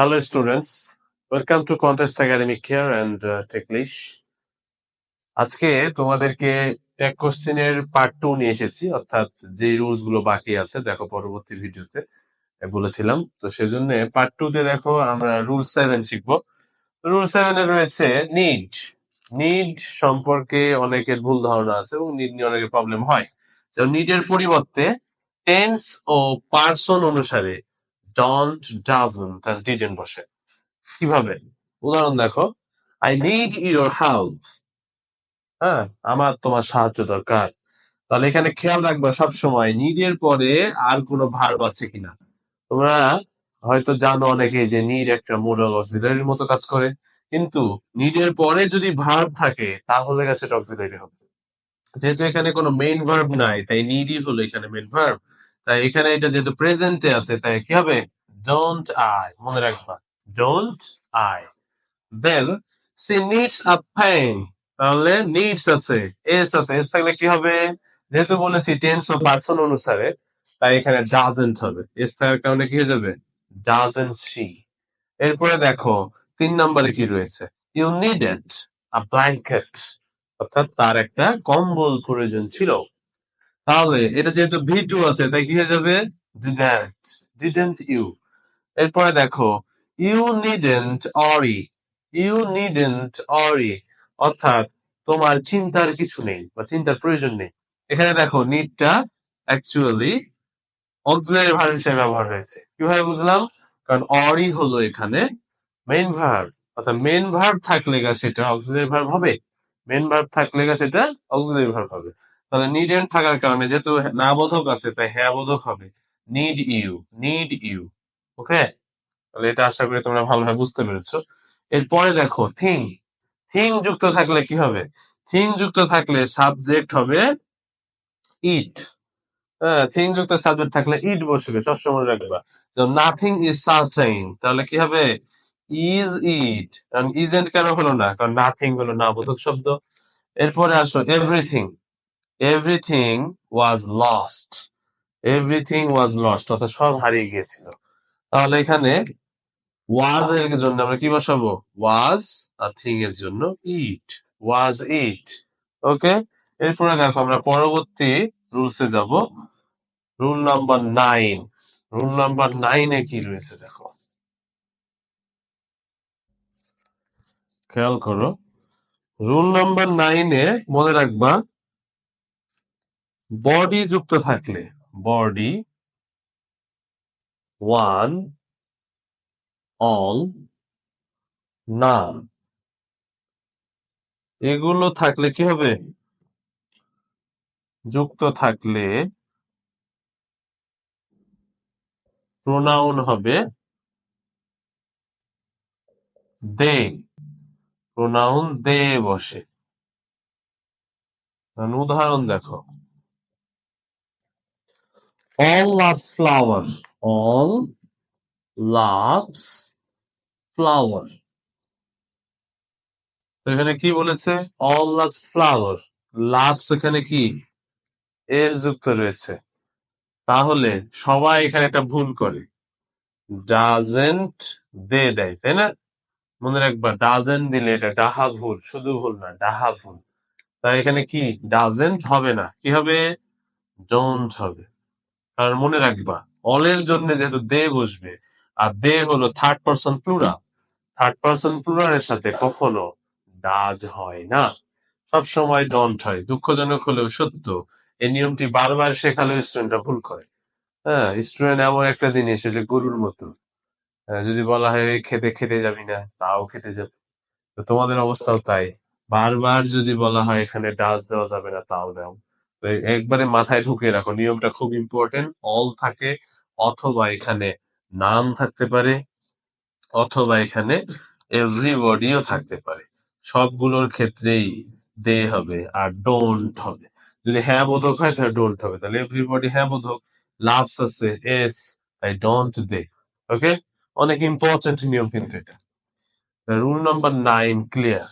Hello students, welcome to Contest Academic here and Techlish. আজকে তোমাদেরকে take কোশ্চেনের part 2 নিয়ে এসেছি, অর্থাৎ যে রুলস গুলো বাকি আছে দেখো পরবর্তী ভিডিওতে বলেছিলাম। তো সেজন্য পার্ট 2 তে দেখো আমরা রুল 7 শিখবো। রুল 7 এ রয়েছে নিড। নিড সম্পর্কে অনেকের ভুল ধারণা আছে এবং নিড নিয়ে অনেকের প্রবলেম হয়। তো নিডের পরিবর্তে টেন্স ও পারসন অনুসারে ডন্ট, ডাজন্ট এন্ড ডিডন্ট বসে। কিভাবে? উদাহরণ দেখো, আই নিড ইউর হেল্প। হ্যাঁ, আমার তোমার সাহায্য দরকার। তাহলে এখানে খেয়াল রাখবা সবসময় নিডের পরে আর কোনো ভার্ব আছে কিনা। তোমরা হয়তো জানো অনেকে যে নিড একটা মোডাল অক্সিলারির মতো কাজ করে, কিন্তু নিডের পরে যদি ভার্ব থাকে তাহলে সেটা অক্সিলারি হবে। যেহেতু এখানে কোনো মেইন ভার্ব নাই, তাই নিডই হলো এখানে মেইন ভার্ব। তাই এখানে এটা যেহেতু প্রেজেন্টে আছে, তাই কি হবে? ডোন্ট আই, মনে রাখবা, don't I. Then she needs a pen, তাহলে নিডস আছে, এস আছে, এস থাকলে কি হবে? যেহেতু বলেছি টেন্স ও পারসন অনুসারে, তাই এখানে ডাজন্ট হবে। এস থাকার কারণে কি হয়ে যাবে? Doesn't she. এরপরে দেখো 3 নম্বরে কি রয়েছে? ইউ নিডেড আ ব্ল্যাঙ্কেট, অর্থাৎ তার একটা কম্বল প্রয়োজন ছিল। তাহলে এটা যেহেতু ভি2 আছে, তাই কি হয়ে যাবে? Didn't, didn't you. এরপরে দেখো ইউ নিডন্ট অরি, ইউ নিডন্ট অরি, অর্থাৎ তোমার চিন্তার কিছু নেই বা চিন্তার প্রয়োজন নেই। এখানে দেখো নিডটা অ্যাকচুয়ালি অক্সিলারি ভার্ব হিসেবে ব্যবহার হয়েছে। কিভাবে বুঝলাম? কারণ অরি হলো এখানে মেইন ভার্ব, অর্থাৎ মেইন ভার্ব থাকলে সেটা অক্সিলারি ভার্ব হবে, মেইন ভার্ব থাকলে সেটা অক্সিলারি ভার্ব হবে। তাহলে নিডেন্ট থাকার কারণে যেহেতু না বোধক আছে, তাই হ্যাঁ বোধক হবে। Need you, need you. Okay, তাহলে এটা আশা করি তোমরা ভালোভাবে বুঝতে পেরেছো। এরপরে দেখো থিং। থিং যুক্ত থাকলে কি হবে? থিং যুক্ত থাকলে সাবজেক্ট হবে ইট। হ্যাঁ, থিং যুক্ত সাবজেক্ট থাকলে ইট বসবে, সবসময় মনে রাখবা। নাথিং ইজ সার্টেইন, তাহলে কি হবে? Is it. কারণ ইজেন্ট কেন হলো না? কারণ নাথিং হলো না বোধক শব্দ। এরপরে আসো everything. Everything was lost, everything was lost, অর্থাৎ সব হারিয়ে গিয়েছিল। তাহলে এখানে ওয়াজ এর জন্য আমরা কি বসাবো? ওয়াজ। আর থিং এর জন্য ইট, ওয়াজ ইট। ওকে, এরপরে দেখো আমরা পরবর্তী রুলসে যাব। Rule number 9। রুল নাম্বার 9 এ কি রয়েছে দেখো, খেয়াল করো। রুল নাম্বার 9 এ মনে রাখবা বডি যুক্ত থাকলে, বডি, ওয়ান, অল, নাম, এগুলো থাকলে কি হবে? যুক্ত থাকলে প্রোনাউন হবে দে, প্রোনাউন দে বসে। উদাহরণ দেখো, all loves flower, all loves flower। তো এখানে কি বলেছে? all loves flower, loves এখানে কি এস যুক্ত রয়েছে। তাহলে সবাই এখানে একটা ভুল করে, ডাজেন্ট দে দেয়, তাই না? মনে রাখবা ডাজেন্ট দিলে এটা ডাহা ভুল, শুধু ভুল না, ডাহা ভুল। তাই এখানে কি ডাজেন্ট হবে না, কি হবে? ডোন্ট হবে। কারণ মনে রাখবা অলের জন্য যেহেতু দে বসবে, আর দে হলো third person plural, third person প্লুরালের সাথে কখনো ডাজ হয় না, সব সময় ডন্ট হয়। দুঃখজনক হলেও সত্য, এই নিয়মটি বারবার শেখালেও স্টুডেন্টরা ভুল করে। হ্যাঁ, স্টুডেন্ট এমন একটা জিনিস যে গরুর মতো, যদি বলা হয় "এই খেতে খেতে যাবি না", তাও খেতে যাবে। তো তোমাদের অবস্থাও তাই, বারবার যদি বলা হয় এখানে ডাজ দেওয়া যাবে না, তাও দাও। তো একবারে মাথায় ঢুকিয়ে রাখো, নিয়মটা খুব ইম্পর্টেন্ট। অল থাকে, অথবা এখানে নাম থাকতে পারে, অথবা এখানে এভরিবডিও থাকতে পারে। সবগুলোর ক্ষেত্রেই দে হবে আর ডোন্ট হবে। যদি হ্যাঁ বোধক হয় তাহলে ডোন্ট হবে, তাহলে এভরিবডি হ্যাঁ বোধক, লাভস আছে এস, তাই ডোন্ট দে। ওকে, অনেক ইম্পর্টেন্ট নিয়ম কিন্তু এটা। Rule number 9 clear.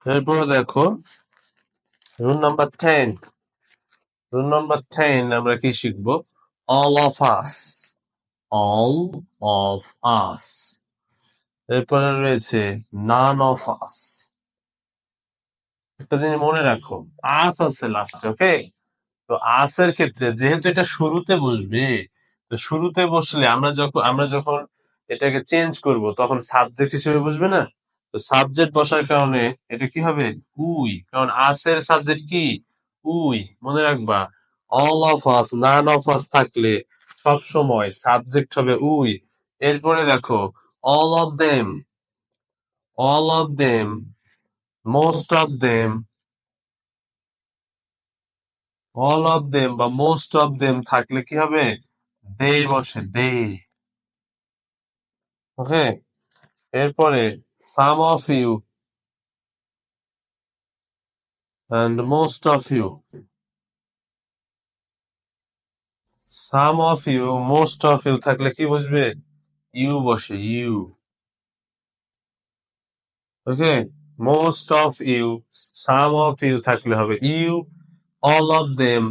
এরপরে দেখো রুল নাম্বার 10। রুল নাম্বার 10 আমরা কি শিখবো? all of us, all of us। এরপরে রয়েছে none of us। একটা জিনিস মনে রাখো, আস আছে লাস্টে, ওকে? তো আসের ক্ষেত্রে যেহেতু এটা শুরুতে বসবে, তো শুরুতে বসলে আমরা যখন এটাকে চেঞ্জ করব তখন সাবজেক্ট হিসেবে বসবে না? তো সাবজেক্ট বসার কারণে এটা কি হবে? উই, কারণ আসের সাবজেক্ট কি? উই। মনে রাখবা, all of us, none of us থাকলে সব সময় সাবজেক্ট হবে উই। এরপরে দেখো, all of them, all of them, most of them, all of them বা মোস্ট অফ দেম থাকলে কি হবে? দে বসে, দে। ওকে, এরপরে some of you and most of you, some of you, most of you থাকলে কি বসবে? You বসে, you. Okay, most of you, some of you থাকলে হবে you, all of them,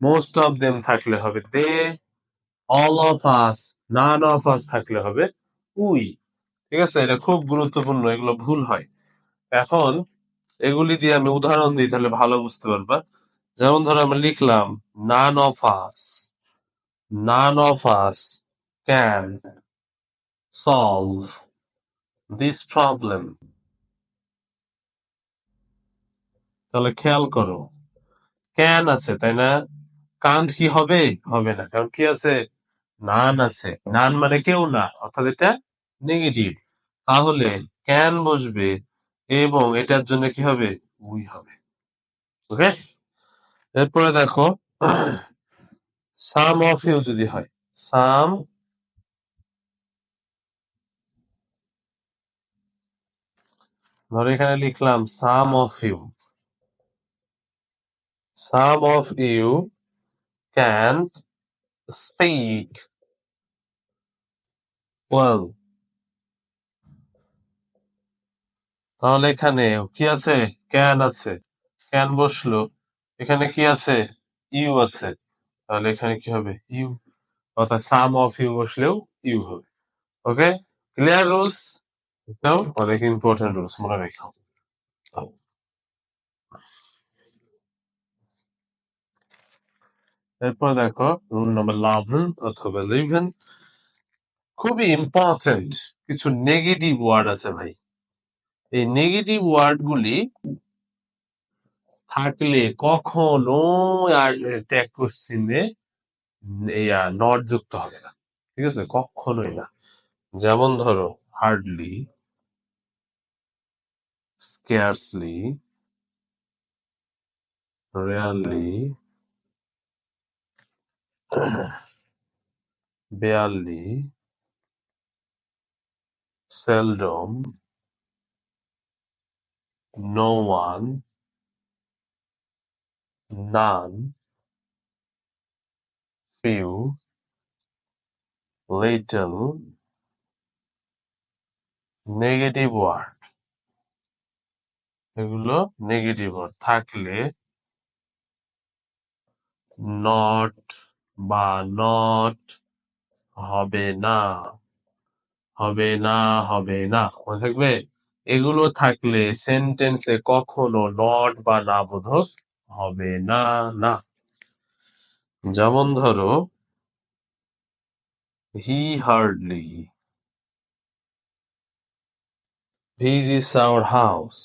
most of them থাকলে হবে they, all of us, none of us থাকলে হবে উই। ঠিক আছে, এটা খুব গুরুত্বপূর্ণ, এগুলো ভুল হয়। এখন এগুলি দিয়ে আমি উদাহরণ দিই, তাহলে ভালো বুঝতে পারবা। যেমন ধরো আমরা লিখলাম none of us, none of us can solve this problem। তাহলে খেয়াল করো, ক্যান আছে তাই না? কান্ট কি হবে? হবে না, কারণ কি আছে? নান আছে। নান মানে কেউ না, অর্থাৎ এটা নেগেটিভ। তাহলে ক্যান বসবে এবং এটার জন্য কি হবে? উই হবে। ওকে, এরপরে দেখো, সাম অফ ইউ যদি হয়, সাম, ধরো এখানে লিখলাম some of you, some of you can speak well. তাহলে এখানে কি আছে? ক্যান আছে, ক্যান বসলো, এখানে কি আছে? ইউ আছে, তাহলে এখানে কি হবে? ইউ। অর্থাৎ সাম অফ ইউ বসলেও ইউ হবে। ওকে, ক্লিয়ার রুলস? এটাও অনেক ইম্পর্টেন্ট রুলস, মনে রেখো। এরপর দেখো রুল নাম্বার 11 অথবা 11, খুবই ইম্পর্টেন্ট কিছু নেগেটিভ ওয়ার্ড আছে ভাই। এই নেগেটিভ ওয়ার্ড গুলি থাকলে কখনো আর ট্যাগ কোশ্চিনে নট যুক্ত হবে না। ঠিক আছে, কখনোই না। যেমন ধরো hardly, scarcely, rarely, barely, seldom, no one, none, few, little, negative word. এগুলো নেগেটিভ ওয়ার্ড থাকলে নট বা নট হবে না, হবে না, হবে না, মনে থাকবে? এগুলো থাকলে সেন্টেন্সে কখনো নট বা না বোধক হবে না, না। যেমন ধরো হি হার্ডলি visits our house।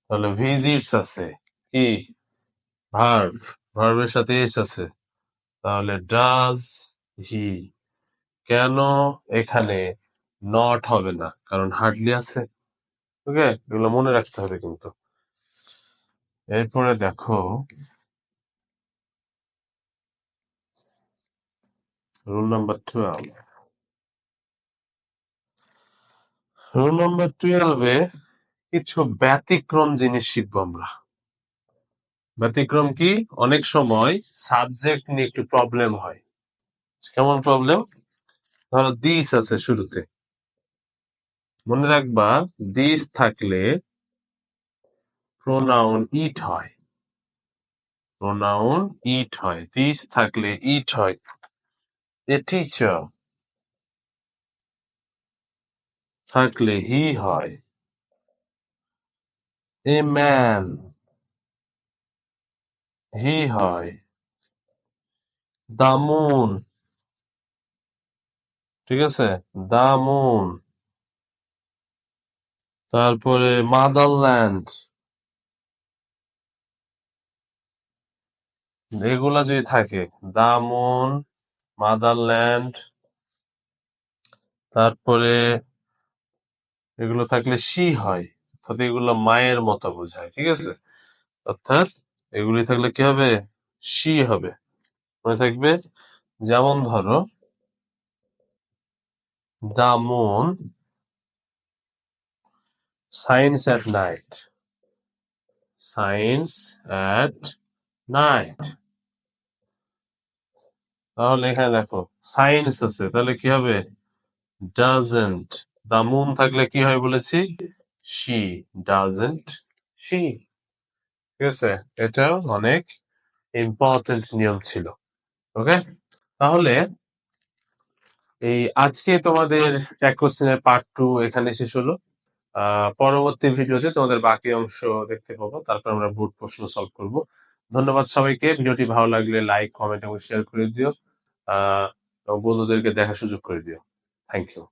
তাহলে ভিজিটস আছে কি? ভার্ব, ভার্বের সাথে এস আছে, তাহলে ডাজ হি। কেন এখানে নট হবে না? কারণ হার্ডলি আছে। ওকে, এগুলো মনে রাখতে হবে কিন্তু। এরপরে দেখো রুল নাম্বার 12। রুল নাম্বার 12-এ কিছু ব্যতিক্রম জিনিস শিখবো আমরা। ব্যতিক্রম কি? অনেক সময় সাবজেক্ট নিয়ে একটু প্রবলেম হয়। কেমন প্রবলেম? ধরো দিস আছে শুরুতে, মনে রাখবা দিস থাকলে প্রোনাউন ইট হয়। প্রোনাউন ইট হয়। দিস থাকলে ইট হয়। এ টিচার থাকলে হি হয়। এ ম্যান হি হয়। দা মুন, ঠিক আছে, দা মুন। তারপরে মাদারল্যান্ড, এগুলা যদি থাকে, দা মুন, মাদারল্যান্ড, তারপরে এগুলো থাকলে শি হয়, অর্থাৎ এগুলো মায়ের মতো বোঝায়, ঠিক আছে। অর্থাৎ এগুলি থাকলে কি হবে? শি হবে। মনে থাকবে। যেমন ধরো, the moon shines at night. Shines at night. তাহলে এখানে দেখো সায়েন্স আছে, তাহলে কি হবে? ডাজেন্ট। দা মুন থাকলে কি হয় বলেছি? শি। Doesn't she. ঠিক আছে, এটাও অনেক ইম্পর্টেন্ট নিয়ম ছিল। ওকে, তাহলে এই আজকে তোমাদের ট্যাগ কোশ্চেনের পার্ট 2 এখানে শেষ হলো। পরবর্তী ভিডিওতে তোমাদের বাকি অংশ দেখতে পাবো, তারপর আমরা বোর্ড প্রশ্ন সলভ করব। ধন্যবাদ সবাইকে। ভিডিওটি ভালো লাগলে লাইক, কমেন্ট এবং শেয়ার করে দিও। এবং বন্ধুদেরকে দেখার সুযোগ করে দিও। Thank you.